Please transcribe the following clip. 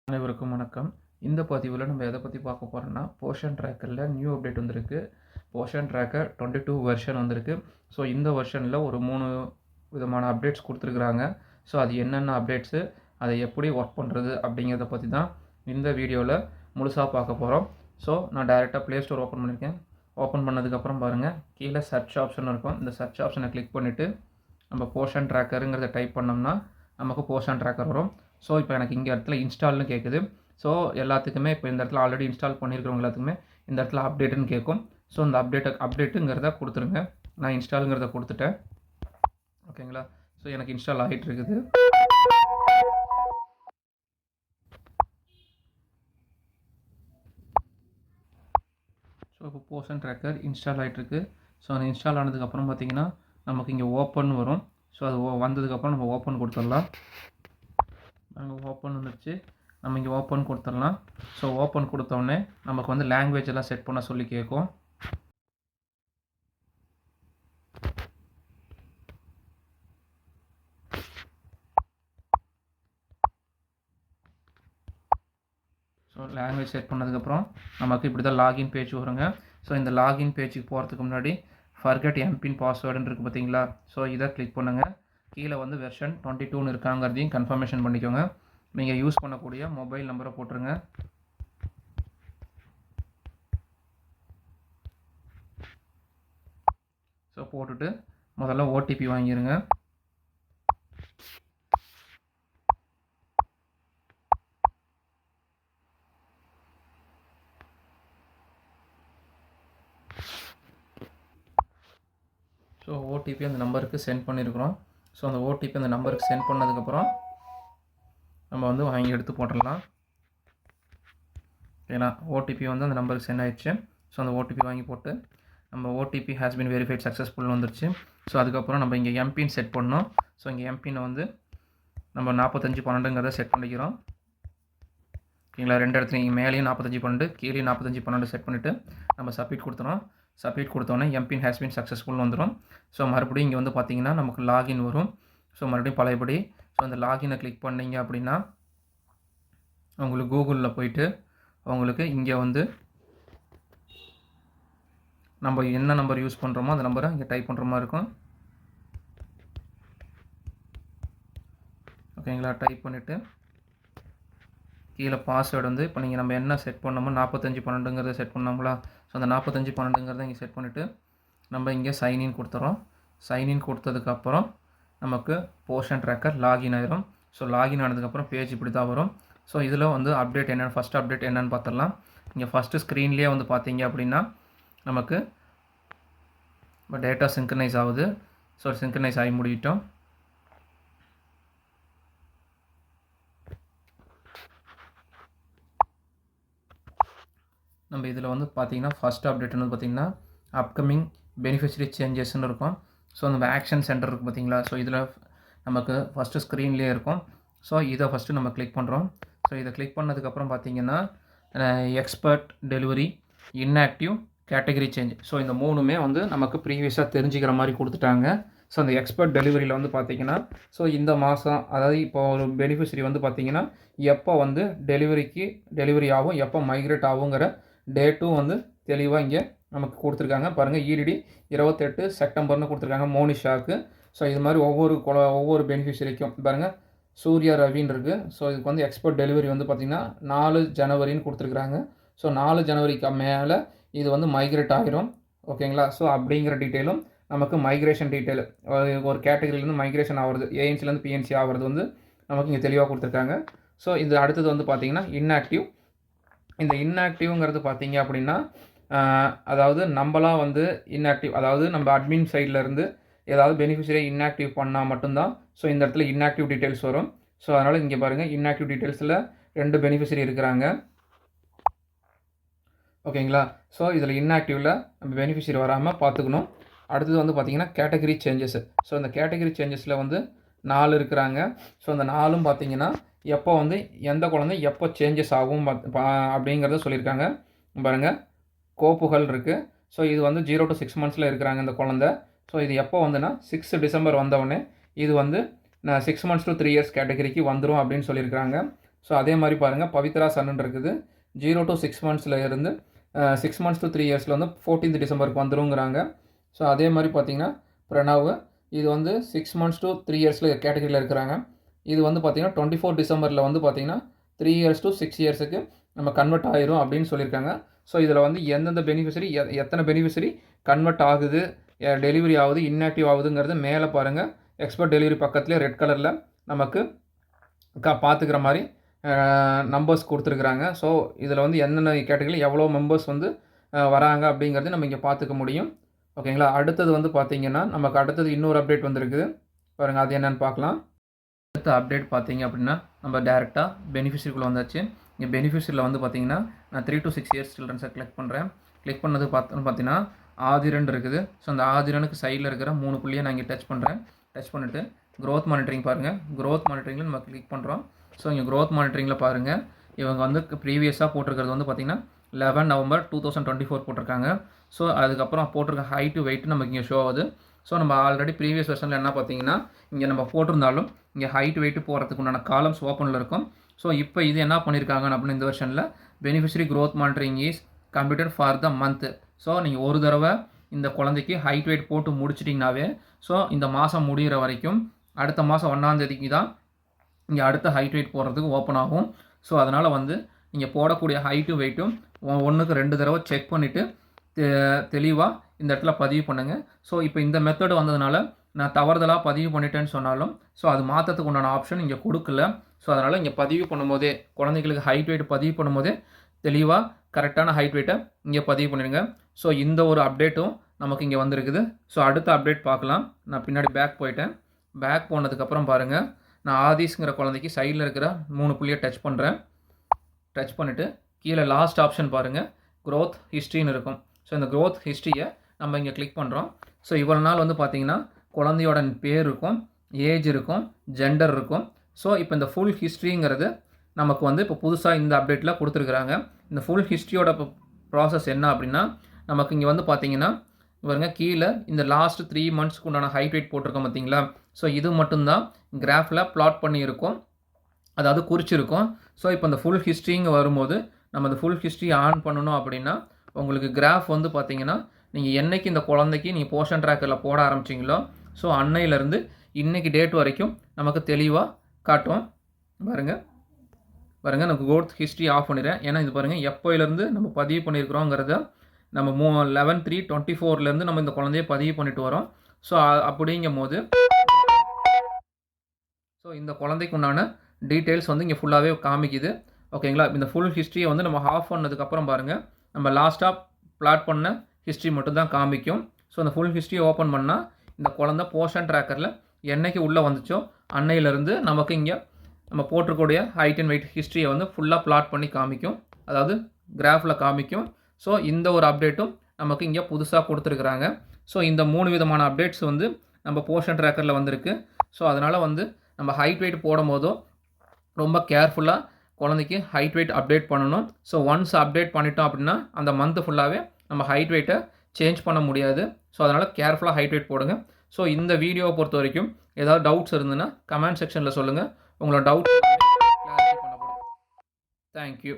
அனைவருக்கும் வணக்கம். இந்த பதிவுல நம்ம எத பத்தி பார்க்க போறோம்னா, போர்ஷன் ட்ராக்கர்ல நியூ அப்டேட் வந்திருக்கு. போர்ஷன் ட்ராக்கர் 22 வெர்ஷன் வந்திருக்கு. ஸோ இந்த வெர்ஷன்ல ஒரு 3 விதமான அப்டேட்ஸ் குடுத்துருக்காங்க. ஸோ அது என்னென்ன அப்டேட்ஸு, அதை எப்படி ஒர்க் பண்ணுறது அப்படிங்கிறத பற்றி தான் இந்த வீடியோவில் முழுசாக பார்க்க போகிறோம். ஸோ நான் டைரெக்டாக ப்ளே ஸ்டோர் ஓப்பன் பண்ணியிருக்கேன். ஓப்பன் பண்ணதுக்கப்புறம் பாருங்கள், கீழே சர்ச் ஆப்ஷன் இருக்கும். இந்த சர்ச் ஆப்ஷனை கிளிக் பண்ணிவிட்டு நம்ம போர்ஷன் ட்ராக்கருங்கிறத டைப் பண்ணோம்னா நமக்கு போர்ஷன் ட்ராக்கர் வரும். ஸோ இப்போ எனக்கு இங்கே இடத்துல இன்ஸ்டால்னு கேட்குது. ஸோ எல்லாத்துக்குமே இப்போ இந்த இடத்துல ஆல்ரெடி இன்ஸ்டால் பண்ணியிருக்கிறவங்க எல்லாத்துக்குமே இந்த இடத்துல அப்டேட்டுன்னு கேட்கும். ஸோ இந்த அப்டேட்டுங்கிறத கொடுத்துருங்க. நான் இன்ஸ்டாலுங்கிறத கொடுத்துட்டேன். ஓகேங்களா? ஸோ எனக்கு இன்ஸ்டால் ஆகிட்டு இருக்குது. ஸோ இப்போ போர்ஷன் ட்ராக்கர் இன்ஸ்டால் ஆகிட்டுருக்கு. ஸோ அது இன்ஸ்டால் ஆனதுக்கப்புறம் பார்த்திங்கன்னா நமக்கு இங்கே ஓப்பன் வரும். ஸோ அது வந்ததுக்கப்புறம் நம்ம ஓப்பன் கொடுத்துடலாம். நாங்கள் ஓப்பன் வந்துடுச்சு. நம்ம இங்கே ஓப்பன் கொடுத்துடலாம். ஸோ ஓப்பன் கொடுத்தோடனே நமக்கு வந்து லாங்குவேஜ் எல்லாம் செட் பண்ண சொல்லி கேட்கும். ஸோ லாங்குவேஜ் செட் பண்ணதுக்கப்புறம் நமக்கு இப்படி தான் லாகின் பேஜ் வருங்க. ஸோ இந்த லாகின் பேஜுக்கு போகிறதுக்கு முன்னாடி ஃபர்கெட் எம்பின் பாஸ்வேர்டுன்னு இருக்குது பார்த்தீங்களா? ஸோ இதை கிளிக் பண்ணுங்கள். கீழே வந்து வெர்ஷன் 22ன்னு இருக்காங்கிறதையும் கன்ஃபர்மேஷன் பண்ணிக்கோங்க. நீங்கள் யூஸ் பண்ணக்கூடிய மொபைல் நம்பரை போட்டுருங்க. ஸோ போட்டுட்டு முதல்ல ஓடிபி வாங்கிடுங்க. ஸோ ஓடிபி அந்த நம்பருக்கு சென்ட் பண்ணியிருக்கிறோம். ஸோ அந்த ஓடிபி அந்த நம்பருக்கு சென்ட் பண்ணதுக்கப்புறம் நம்ம வந்து வாங்கி எடுத்து போட்டுடலாம். ஏன்னா ஓடிபி வந்து அந்த நம்பருக்கு சென்ட் ஆயிடுச்சு. ஸோ அந்த ஓடிபி வாங்கி போட்டு நம்ம OTP has been verified successful வந்துருச்சு. ஸோ அதுக்கப்புறம் நம்ம இங்கே எம்பின் செட் பண்ணோம். ஸோ இங்கே எம்பினை வந்து நம்ம 4512ங்கிறத செட் பண்ணிக்கிறோம். ஓகேங்களா? ரெண்டு இடத்துலையும் மேலேயும் 4512 கீழே 4512 செட் பண்ணிவிட்டு நம்ம சப்மிட் கொடுத்துறோம். சப்மிட் கொடுத்தோன்னே எம்பின் ஹேஸ் பின் சக்ஸஸ்ஃபுல் வந்துடும். ஸோ மறுபடியும் இங்கே வந்து பார்த்திங்கன்னா நமக்கு லாகின் வரும். ஸோ மறுபடியும் பழையபடி ஸோ அந்த லாகினை கிளிக் பண்ணிங்க அப்படின்னா உங்களுக்கு கூகுளில் போயிட்டு உங்களுக்கு இங்கே வந்து நம்ம என்ன நம்பர் யூஸ் பண்ணுறோமோ அந்த நம்பரை இங்கே டைப் பண்ணுற மாதிரி இருக்கும். ஓகேங்களா? டைப் பண்ணிவிட்டு கீழே பாஸ்வேர்டு வந்து இப்போ நீங்கள் நம்ம என்ன செட் பண்ணோமோ 4512ங்கிறத செட் பண்ணோங்களா? ஸோ அந்த 4512ங்கிறத இங்கே செட் பண்ணிவிட்டு நம்ம இங்கே சைன்இன் கொடுத்துறோம். சைன்இன் கொடுத்ததுக்கப்புறம் நமக்கு போர்ஷன் ட்ராக்கர் லாகின் ஆயிரும். ஸோ லாகின் ஆனதுக்கப்புறம் பேஜ் இப்படி தான் வரும். ஸோ இதில் வந்து அப்டேட் என்னென்னு ஃபஸ்ட் அப்டேட் என்னென்னு பார்த்துடலாம். இங்கே ஃபஸ்ட்டு ஸ்க்ரீன்லேயே வந்து பார்த்தீங்க அப்படின்னா நமக்கு இப்போ டேட்டா சிங்க்ரனைஸ் ஆகுது. ஸோ சிங்க்ரனைஸ் ஆகி முடிவிட்டோம். நம்ம இதில் வந்து பார்த்திங்கன்னா ஃபஸ்ட் அப்டேட் வந்து பார்த்திங்கன்னா அப்கமிங் பெனிஃபிஷரி சேஞ்சஸ்ன்னு இருக்கும். ஸோ நம்ம ஆக்ஷன் சென்டர் இருக்குது பார்த்திங்களா? ஸோ இதில் நமக்கு ஃபஸ்ட்டு ஸ்க்ரீன்லேயே இருக்கும். ஸோ இதை ஃபஸ்ட்டு நம்ம கிளிக் பண்ணுறோம். ஸோ இதை கிளிக் பண்ணதுக்கப்புறம் பார்த்திங்கன்னா expert delivery, inactive, category change. So இந்த மூணுமே வந்து நமக்கு ப்ரீவியஸாக தெரிஞ்சுக்கிற மாதிரி கொடுத்துட்டாங்க. ஸோ அந்த எக்ஸ்பர்ட் டெலிவரியில் வந்து பார்த்திங்கன்னா ஸோ இந்த மாதம் அதாவது இப்போ ஒரு பெனிஃபிஷரி வந்து பார்த்திங்கன்னா எப்போ வந்து டெலிவரி ஆகும், எப்போ மைக்ரேட் ஆகுங்கிற டேட்டும் வந்து தெளிவாக இங்கே நமக்கு கொடுத்துருக்காங்க. பாருங்கள், EDD 28 செப்டம்பர்னு கொடுத்துருக்காங்க மோனிஷாவுக்கு. ஸோ இது மாதிரி ஒவ்வொரு பெனிஃபிஷரிக்கும் பாருங்கள் சூர்யா ரவின்னு இருக்குது. ஸோ இதுக்கு வந்து எக்ஸ்பர்ட் டெலிவரி வந்து பார்த்திங்கன்னா 4 ஜனவரின்னு கொடுத்துருக்குறாங்க. ஸோ 4 ஜனவரிக்கு மேலே இது வந்து மைக்ரேட் ஆகிரும். ஓகேங்களா? ஸோ அப்படிங்கிற டீட்டெயிலும் நமக்கு மைக்ரேஷன் டீட்டெயில் ஒரு கேட்டகரியிலேருந்து மைக்ரேஷன் ஆகிறது, ஏஎன்சிலேருந்து பிஎன்சி ஆகிறது வந்து நமக்கு இங்கே தெளிவாக கொடுத்துருக்காங்க. ஸோ இது அடுத்தது வந்து பார்த்திங்கன்னா இன்ஆக்டிவ். இந்த இன்ஆக்டிவ்ங்கிறது பார்த்திங்க அப்படின்னா அதாவது நம்மளாம் வந்து இன்ஆக்டிவ், அதாவது நம்ம அட்மின் சைட்லேருந்து ஏதாவது பெனிஃபிஷரியை இன்ஆக்டிவ் பண்ணால் மட்டும்தான் ஸோ இந்த இடத்துல இன்ஆக்டிவ் டீட்டெயில்ஸ் வரும். ஸோ அதனால் இங்கே பாருங்கள் இன்ஆக்டிவ் டீட்டெயில்ஸில் 2 பெனிஃபிஷரி இருக்கிறாங்க. ஓகேங்களா? ஸோ இதில் இன்ஆக்டிவில் நம்ம பெனிஃபிஷரி வராமல் பார்த்துக்கணும். அடுத்தது வந்து பார்த்திங்கன்னா கேட்டகரி சேஞ்சஸ். ஸோ இந்த கேட்டகரி சேஞ்சஸில் வந்து 4 இருக்கிறாங்க. ஸோ அந்த 4ம் பார்த்திங்கன்னா எப்போ வந்து எந்த குழந்தை எப்போ சேஞ்சஸ் ஆகும் அப்படிங்கிறத சொல்லியிருக்காங்க. பாருங்கள், கோப்புகள் இருக்குது. ஸோ இது வந்து 0 to 6 months இருக்கிறாங்க இந்த குழந்தை. ஸோ இது எப்போ வந்துன்னா 6 டிசம்பர் வந்தவுடனே இது வந்து 6 months to 3 years கேட்டகரிக்கு வந்துடும் அப்படின்னு சொல்லியிருக்காங்க. ஸோ அதே மாதிரி பாருங்கள் பவித்ரா சன்னு இருக்குது 0 to 6 monthsல இருந்து 6 months to 3 yearsல வந்து 14th டிசம்பருக்கு வந்துருங்கிறாங்க. ஸோ அதே மாதிரி பார்த்தீங்கன்னா பிரணவ் இது வந்து 6 months to 3 yearsல கேட்டகரியில் இருக்கிறாங்க. இது வந்து பார்த்தீங்கன்னா 24 டிசம்பரில் வந்து பார்த்தீங்கன்னா 3 years to 6 yearsக்கு நம்ம கன்வெர்ட் ஆயிரும் அப்படின்னு சொல்லியிருக்காங்க. ஸோ இதில் வந்து எந்தெந்த பெனிஃபிஷரி எத்தனை பெனிஃபிஷரி கன்வெர்ட் ஆகுது, டெலிவரி ஆகுது, இன்ஆக்டிவ் ஆகுதுங்கிறது மேலே பாருங்கள் எக்ஸ்பர்ட் டெலிவரி பக்கத்துலேயே ரெட் கலரில் நமக்கு பார்த்துக்கிற மாதிரி நம்பர்ஸ் கொடுத்துருக்குறாங்க. ஸோ இதில் வந்து என்னென்ன கேட்டகரியில் எவ்வளோ மெம்பர்ஸ் வந்து வராங்க அப்படிங்கிறது நம்ம இங்கே பார்த்துக்க முடியும். ஓகேங்களா. அடுத்தது வந்து பார்த்தீங்கன்னா நமக்கு அடுத்தது இன்னொரு அப்டேட் வந்துருக்குது பாருங்கள், அது என்னென்னு பார்க்கலாம். அடுத்த அப்டேட் பார்த்தீங்க அப்படின்னா நம்ம டேரெக்டாக பெனிஃபிஷரிக்குள்ளே வந்தாச்சு. இங்கே பெனிஃபிஷரியில் வந்து பார்த்தீங்கன்னா நான் 3 to 6 years சில்ட்ரன்ஸை கிளிக் பண்ணுறேன். கிளிக் பண்ணது பார்த்தீங்கன்னா ஆதிரன் இருக்குது. ஸோ அந்த ஆதிரனுக்கு சைடில் இருக்கிற 3 புள்ளியை நான் இங்கே டச் பண்ணுறேன். டச் பண்ணிவிட்டு க்ரோத் மானிட்டரிங் பாருங்கள். க்ரோத் மானிட்டரிங்கில் நம்ம கிளிக் பண்ணுறோம். ஸோ இங்கே க்ரோத் மானிட்டரிங்கில் பாருங்கள் இவங்க வந்து ப்ரீவியஸாக போட்டிருக்கிறது வந்து பார்த்திங்கன்னா 11 November 2024 போட்டிருக்காங்க. ஸோ அதுக்கப்புறம் போட்டிருக்க ஹைட்டு வெயிட்டு நமக்கு இங்கே ஷோ ஆகுது. ஸோ நம்ம ஆல்ரெடி ப்ரீவியஸ் வெர்ஷனில் என்ன பார்த்தீங்கன்னா இங்கே நம்ம போட்டிருந்தாலும் இங்கே ஹைட் வெயிட்டு போகிறதுக்கு உண்டான காலம்ஸ் ஓப்பனில் இருக்கும். ஸோ இப்போ இது என்ன பண்ணியிருக்காங்க அப்படின்னு இந்த வெர்ஷனில் beneficiary growth monitoring is completed for the month. So நீங்கள் ஒரு தடவை இந்த குழந்தைக்கு ஹைட் வெயிட் போட்டு முடிச்சிட்டிங்கனாவே ஸோ இந்த மாதம் முடிகிற வரைக்கும் அடுத்த மாதம் 1ஆம் தேதிக்கு தான் இங்கே அடுத்த ஹைட் வெயிட் போடுறதுக்கு ஓப்பன் ஆகும். ஸோ அதனால் வந்து நீங்கள் போடக்கூடிய ஹைட்டும் வெயிட்டும் 1க்கு 2 தடவை செக் பண்ணிவிட்டு தெளிவாக இந்த இடத்துல பதிவு பண்ணுங்கள். ஸோ இப்போ இந்த மெத்தடு வந்ததுனால நான் தவறுதலாக பதிவு பண்ணிட்டேன்னு சொன்னாலும் ஸோ அது மாற்றத்துக்கு உண்டான ஆப்ஷன் இங்கே கொடுக்கல. ஸோ அதனால் இங்கே பதிவு பண்ணும்போதே குழந்தைங்களுக்கு ஹைட் வெயிட் பதிவு பண்ணும்போதே தெளிவாக கரெக்டான ஹைட் வெயிட்டை இங்கே பதிவு பண்ணிடுங்க. ஸோ இந்த ஒரு அப்டேட்டும் நமக்கு இங்கே வந்திருக்குது. ஸோ அடுத்த அப்டேட் பார்க்கலாம். நான் பின்னாடி பேக் போயிட்டேன். பேக் போனதுக்கப்புறம் பாருங்கள் நான் ஆதிஸ்ங்கிற குழந்தைக்கு சைடில் இருக்கிற 3 புள்ளியை டச் பண்ணுறேன். டச் பண்ணிவிட்டு கீழே லாஸ்ட் ஆப்ஷன் பாருங்கள் க்ரோத் ஹிஸ்ட்ரின்னு இருக்கும். ஸோ இந்த க்ரோத் ஹிஸ்ட்ரியை நம்ம இங்கே கிளிக் பண்ணுறோம். ஸோ இவ்வளோ நாள் வந்து பார்த்திங்கன்னா குழந்தையோட பேர் இருக்கும், ஏஜ் இருக்கும், ஜெண்டர் இருக்கும். ஸோ இப்போ இந்த ஃபுல் ஹிஸ்ட்ரிங்கிறது நமக்கு வந்து இப்போ புதுசாக இந்த அப்டேட்டில் கொடுத்துருக்குறாங்க. இந்த ஃபுல் ஹிஸ்ட்ரியோட ப்ராசஸ் என்ன அப்படின்னா நமக்கு இங்கே வந்து பார்த்திங்கன்னா பாருங்க கீழே இந்த லாஸ்ட் 3 monthsக்கு உண்டான ஹைட் வெயிட் போட்டிருக்கோம் பார்த்தீங்களா. ஸோ இது மட்டும்தான் கிராஃபில் ப்ளாட் பண்ணியிருக்கோம், அதாவது குறிச்சிருக்கும். ஸோ இப்போ இந்த ஃபுல் ஹிஸ்ட்ரிங்க வரும்போது நம்ம இந்த ஃபுல் ஹிஸ்ட்ரி ஆன் பண்ணணும் அப்படின்னா உங்களுக்கு கிராஃப் வந்து பார்த்திங்கன்னா நீங்கள் என்றைக்கு இந்த குழந்தைக்கு நீங்கள் போர்ஷன் ட்ராக்கரில் போட ஆரம்பிச்சிங்களோ ஸோ அன்னையிலேருந்து இன்றைக்கி டேட் வரைக்கும் நமக்கு தெளிவாக காட்டும். பாருங்கள் நான் க்ரோத் ஹிஸ்ட்ரி ஆஃப் பண்ணிடுறேன். ஏன்னா இது பாருங்கள் எப்போயிலேருந்து நம்ம பதிவு பண்ணியிருக்கிறோங்கிறத நம்ம 11/3/24 நம்ம இந்த குழந்தைய பதிவு பண்ணிட்டு வரோம். ஸோ அப்படிங்கும் போது ஸோ இந்த குழந்தைக்கு உண்டான டீட்டெயில்ஸ் வந்து இங்கே ஃபுல்லாகவே காமிக்குது. ஓகேங்களா. இந்த ஃபுல் ஹிஸ்ட்ரியை வந்து நம்ம ஆஃப் பண்ணதுக்கப்புறம் பாருங்கள் நம்ம லாஸ்ட்டாக பிளாட் பண்ண ஹிஸ்ட்ரி மட்டும்தான் காமிக்கும். ஸோ அந்த ஃபுல் ஹிஸ்ட்ரியை ஓப்பன் பண்ணால் இந்த குழந்தை போர்ஷன் ட்ராக்கரில் என்றைக்கு உள்ளே வந்துச்சோ அன்னையிலேருந்து நமக்கு இங்கே நம்ம போட்டிருக்கக்கூடிய ஹைட் அண்ட் வெயிட் ஹிஸ்ட்ரியை வந்து ஃபுல்லாக பிளாட் பண்ணி காமிக்கும், அதாவது கிராஃபில் காமிக்கும். ஸோ இந்த ஒரு அப்டேட்டும் நமக்கு இங்கே புதுசாக கொடுத்துருக்குறாங்க. ஸோ இந்த 3 விதமான அப்டேட்ஸ் வந்து நம்ம போர்ஷன் ட்ராக்கரில் வந்திருக்கு. ஸோ அதனால் வந்து நம்ம ஹைட் வெயிட் போடும் போதோ ரொம்ப கேர்ஃபுல்லாக குழந்தைக்கு ஹைட் வெயிட் அப்டேட் பண்ணணும். ஸோ ஒன்ஸ் அப்டேட் பண்ணிட்டோம் அப்படின்னா அந்த மந்த் ஃபுல்லாகவே நம்ம ஹைட் வெயிட்டை சேஞ்ச் பண்ண முடியாது. ஸோ அதனால் கேர்ஃபுல்லாக ஹைட் வெயிட் போடுங்க. ஸோ இந்த வீடியோவை பொறுத்த வரைக்கும் ஏதாவது டவுட்ஸ் இருந்ததுன்னா கமெண்ட் செக்ஷனில் சொல்லுங்கள். உங்களோட டவுட் கிளாரிஃபை பண்ணப்படும். தேங்க்யூ.